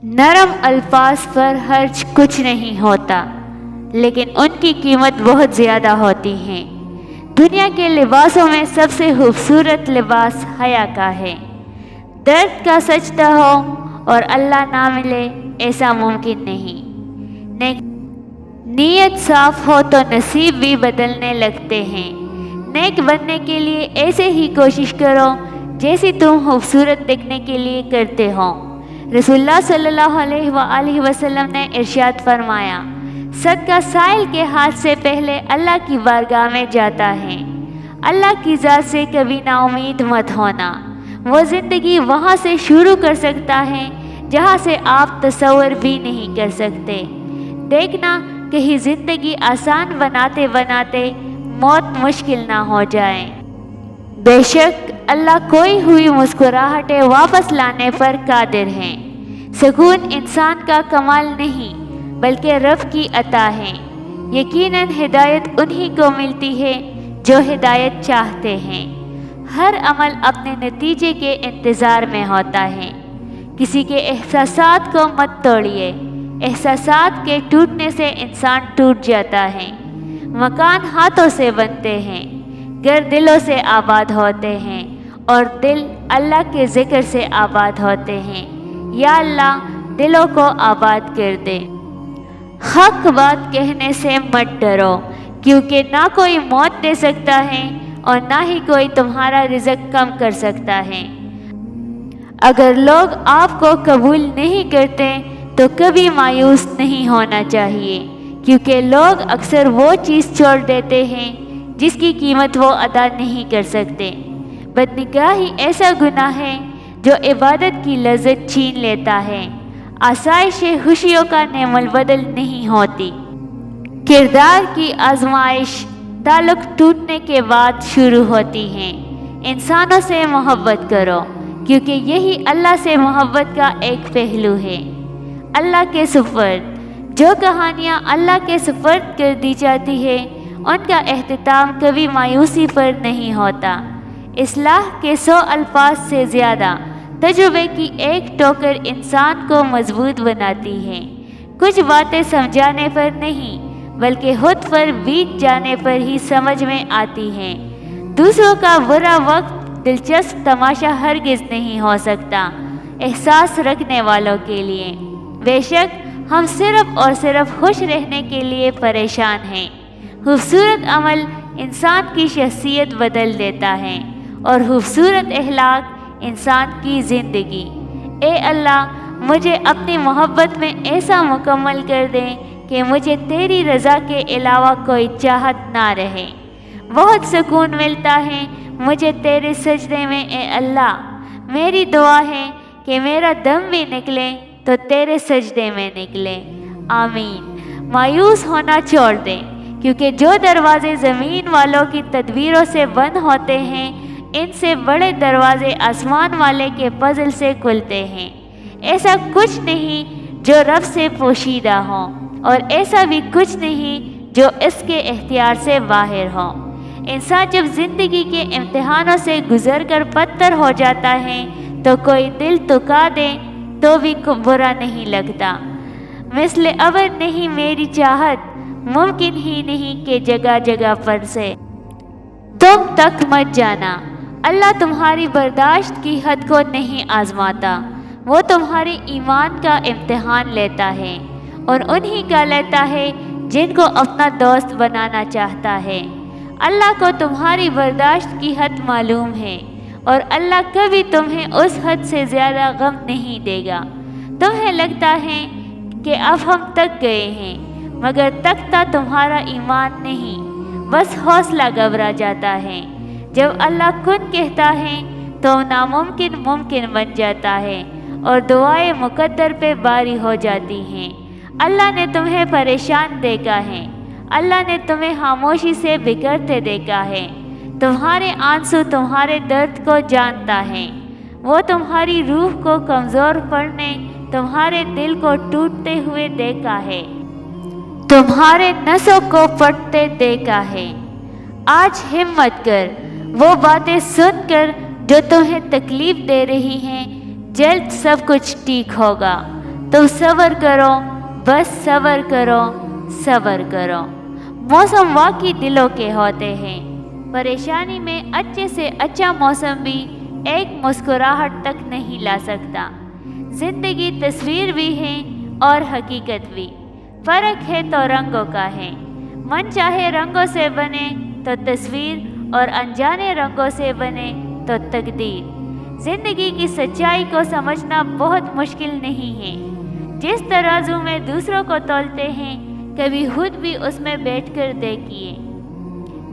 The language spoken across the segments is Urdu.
نرم الفاظ پر خرچ کچھ نہیں ہوتا، لیکن ان کی قیمت بہت زیادہ ہوتی ہے۔ دنیا کے لباسوں میں سب سے خوبصورت لباس حیا کا ہے۔ درد کا سجدہ ہو اور اللہ نہ ملے، ایسا ممکن نہیں۔ نیت صاف ہو تو نصیب بھی بدلنے لگتے ہیں۔ نیک بننے کے لیے ایسے ہی کوشش کرو جیسی تم خوبصورت دیکھنے کے لیے کرتے ہو۔ رسول اللہ صلی اللہ علیہ وآلہ وسلم نے ارشاد فرمایا، صدقہ سائل کے ہاتھ سے پہلے اللہ کی بارگاہ میں جاتا ہے۔ اللہ کی ذات سے کبھی نا امید مت ہونا۔ وہ زندگی وہاں سے شروع کر سکتا ہے جہاں سے آپ تصور بھی نہیں کر سکتے۔ دیکھنا کہیں زندگی آسان بناتے بناتے موت مشکل نہ ہو جائے۔ بے شک اللہ کوئی ہوئی مسکراہٹیں واپس لانے پر قادر ہیں۔ سکون انسان کا کمال نہیں بلکہ رب کی عطا ہے۔ یقیناً ہدایت انہی کو ملتی ہے جو ہدایت چاہتے ہیں۔ ہر عمل اپنے نتیجے کے انتظار میں ہوتا ہے۔ کسی کے احساسات کو مت توڑیے۔ احساسات کے ٹوٹنے سے انسان ٹوٹ جاتا ہے۔ مکان ہاتھوں سے بنتے ہیں، گھر دلوں سے آباد ہوتے ہیں، اور دل اللہ کے ذکر سے آباد ہوتے ہیں۔ یا اللہ دلوں کو آباد کر دے۔ حق بات کہنے سے مت ڈرو، کیونکہ نہ کوئی موت دے سکتا ہے اور نہ ہی کوئی تمہارا رزق کم کر سکتا ہے۔ اگر لوگ آپ کو قبول نہیں کرتے تو کبھی مایوس نہیں ہونا چاہیے، کیونکہ لوگ اکثر وہ چیز چھوڑ دیتے ہیں جس کی قیمت وہ ادا نہیں کر سکتے۔ بدنگاہی ایسا گناہ ہے جو عبادت کی لذت چھین لیتا ہے۔ آسائش خوشیوں کا نعم البدل نہیں ہوتی۔ کردار کی آزمائش تعلق ٹوٹنے کے بعد شروع ہوتی ہے۔ انسانوں سے محبت کرو، کیونکہ یہی اللہ سے محبت کا ایک پہلو ہے۔ اللہ کے سپرد، جو کہانیاں اللہ کے سپرد کر دی جاتی ہے ان کا اختتام کبھی مایوسی پر نہیں ہوتا۔ اصلاح کے 100 الفاظ سے زیادہ تجربے کی ایک ٹوکر انسان کو مضبوط بناتی ہے۔ کچھ باتیں سمجھانے پر نہیں بلکہ خود پر بیت جانے پر ہی سمجھ میں آتی ہیں۔ دوسروں کا برا وقت دلچسپ تماشا ہرگز نہیں ہو سکتا احساس رکھنے والوں کے لیے۔ بے شک ہم صرف اور صرف خوش رہنے کے لیے پریشان ہیں۔ خوبصورت عمل انسان کی شخصیت بدل دیتا ہے اور خوبصورت اخلاق انسان کی زندگی۔ اے اللہ مجھے اپنی محبت میں ایسا مکمل کر دے کہ مجھے تیری رضا کے علاوہ کوئی چاہت نہ رہے۔ بہت سکون ملتا ہے مجھے تیرے سجدے میں اے اللہ۔ میری دعا ہے کہ میرا دم بھی نکلے تو تیرے سجدے میں نکلے، آمین۔ مایوس ہونا چھوڑ دیں، کیونکہ جو دروازے زمین والوں کی تدبیروں سے بند ہوتے ہیں ان سے بڑے دروازے آسمان والے کے فضل سے کھلتے ہیں۔ ایسا کچھ نہیں جو رب سے پوشیدہ ہو، اور ایسا بھی کچھ نہیں جو اس کے اختیار سے باہر ہو۔ انسان جب زندگی کے امتحانوں سے گزر کر پتھر ہو جاتا ہے تو کوئی دل دکھا دے تو بھی برا نہیں لگتا۔ مثل ابر نہیں میری چاہت، ممکن ہی نہیں کہ جگہ جگہ پر سے تم تک مت جانا۔ اللہ تمہاری برداشت کی حد کو نہیں آزماتا، وہ تمہارے ایمان کا امتحان لیتا ہے، اور انہی کا لیتا ہے جن کو اپنا دوست بنانا چاہتا ہے۔ اللہ کو تمہاری برداشت کی حد معلوم ہے، اور اللہ کبھی تمہیں اس حد سے زیادہ غم نہیں دے گا۔ تمہیں لگتا ہے کہ اب ہم تک گئے ہیں، مگر تکتا تمہارا ایمان نہیں، بس حوصلہ گھبرا جاتا ہے۔ جب اللہ کن کہتا ہے تو ناممکن ممکن بن جاتا ہے، اور دعائیں مقدر پہ باری ہو جاتی ہیں۔ اللہ نے تمہیں پریشان دیکھا ہے، اللہ نے تمہیں خاموشی سے بگڑتے دیکھا ہے۔ تمہارے آنسو تمہارے درد کو جانتا ہے، وہ تمہاری روح کو کمزور پڑنے، تمہارے دل کو ٹوٹتے ہوئے دیکھا ہے، تمہارے نسوں کو پھٹتے دیکھا ہے۔ آج ہمت کر، وہ باتیں سن کر جو تمہیں تکلیف دے رہی ہیں، جلد سب کچھ ٹھیک ہوگا۔ تو صبر کرو، بس صبر کرو، صبر کرو۔ موسم واقعی دلوں کے ہوتے ہیں۔ پریشانی میں اچھے سے اچھا موسم بھی ایک مسکراہٹ تک نہیں لا سکتا۔ زندگی تصویر بھی ہے اور حقیقت بھی، فرق ہے تو رنگوں کا ہے۔ من چاہے رنگوں سے بنے تو تصویر، اور انجانے رنگوں سے بنے تو تقدیر۔ زندگی کی سچائی کو سمجھنا بہت مشکل نہیں ہے۔ جس ترازو میں دوسروں کو تولتے ہیں، کبھی خود بھی اس میں بیٹھ کر دیکھیے۔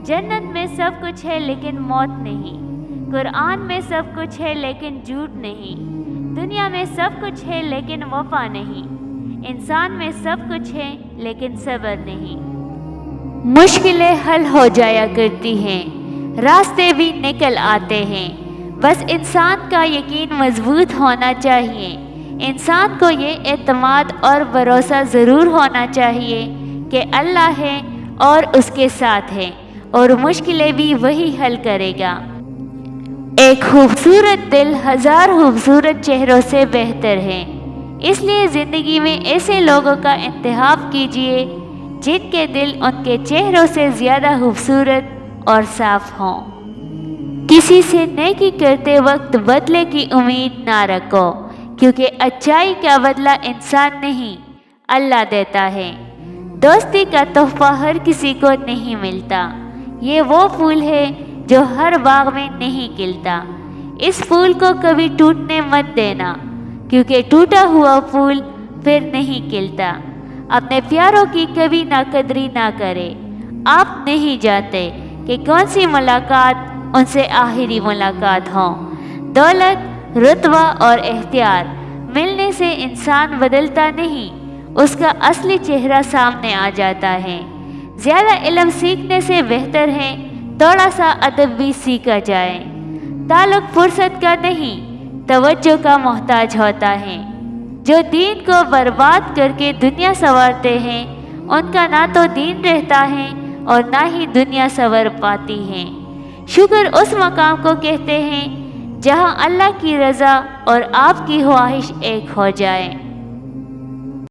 جنت میں سب کچھ ہے لیکن موت نہیں، قرآن میں سب کچھ ہے لیکن جھوٹ نہیں، دنیا میں سب کچھ ہے لیکن وفا نہیں، انسان میں سب کچھ ہے لیکن صبر نہیں۔ مشکلیں حل ہو جایا کرتی ہیں، راستے بھی نکل آتے ہیں، بس انسان کا یقین مضبوط ہونا چاہیے۔ انسان کو یہ اعتماد اور بھروسہ ضرور ہونا چاہیے کہ اللہ ہے اور اس کے ساتھ ہے، اور مشکلیں بھی وہی حل کرے گا۔ ایک خوبصورت دل ہزار خوبصورت چہروں سے بہتر ہے، اس لیے زندگی میں ایسے لوگوں کا انتخاب کیجیے جن کے دل ان کے چہروں سے زیادہ خوبصورت اور صاف ہوں۔ کسی سے نیکی کرتے وقت بدلے کی امید نہ رکھو، کیونکہ اچائی کا بدلہ انسان نہیں، اللہ دیتا ہے۔ دوستی کا تحفہ ہر کسی کو نہیں ملتا، یہ وہ پھول ہے جو ہر باغ میں نہیں کھلتا۔ اس پھول کو کبھی ٹوٹنے مت دینا، کیونکہ ٹوٹا ہوا پھول پھر نہیں کھلتا۔ اپنے پیاروں کی کبھی ناقدری نہ کرے، آپ نہیں جانتے کہ کون سی ملاقات ان سے آخری ملاقات ہو۔ دولت، رتبہ اور اختیار ملنے سے انسان بدلتا نہیں، اس کا اصلی چہرہ سامنے آ جاتا ہے۔ زیادہ علم سیکھنے سے بہتر ہے تھوڑا سا ادب بھی سیکھا جائے۔ تعلق فرصت کا نہیں، توجہ کا محتاج ہوتا ہے۔ جو دین کو برباد کر کے دنیا سنوارتے ہیں، ان کا نہ تو دین رہتا ہے اور نہ ہی دنیا سنور پاتی ہے۔ شکر اس مقام کو کہتے ہیں جہاں اللہ کی رضا اور آپ کی خواہش ایک ہو جائے۔